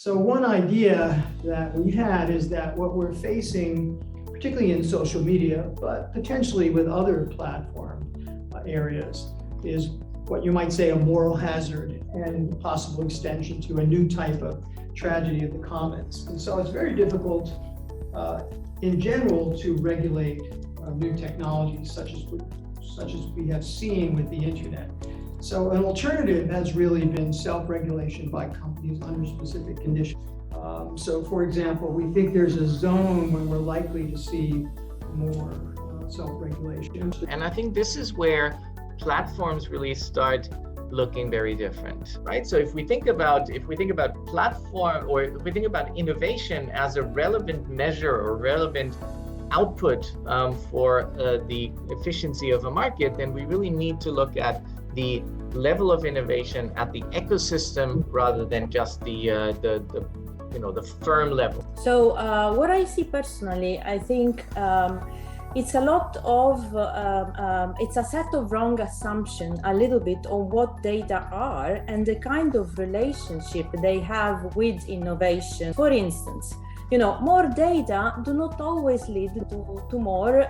So one idea that we had is that what we're facing, particularly in social media, but potentially with other platform areas, is what you might say a moral hazard and possible extension to a new type of tragedy of the commons. And so it's very difficult in general to regulate new technologies such as we have seen with the internet. So an alternative has really been self-regulation by companies under specific conditions. So for example, we think there's a zone when we're likely to see more self-regulation. And I think this is where platforms really start looking very different, right? So if we think about platform, or if we think about innovation as a relevant measure or relevant output for the efficiency of a market, then we really need to look at the level of innovation at the ecosystem rather than just the firm level. So what I see personally, I think it's a lot of, it's a set of wrong assumptions a little bit on what data are and the kind of relationship they have with innovation. For instance, more data do not always lead to more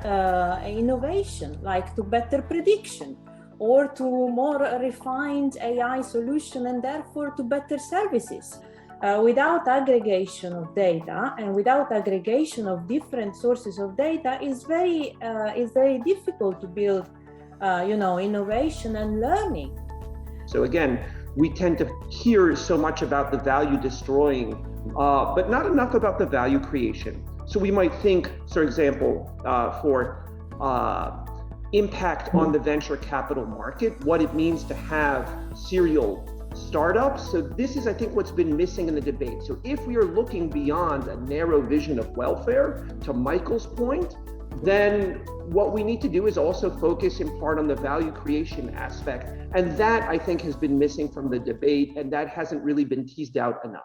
innovation, like to better prediction or to more refined AI solution and therefore to better services. Without aggregation of data and without aggregation of different sources of data, it's very difficult to build, innovation and learning. So again, we tend to hear so much about the value destroying, but not enough about the value creation. So we might think, for example, for impact on the venture capital market, what it means to have serial startups. So this is, I think, what's been missing in the debate. So if we are looking beyond a narrow vision of welfare, to Michael's point, then what we need to do is also focus in part on the value creation aspect. And that, I think, has been missing from the debate, and that hasn't really been teased out enough.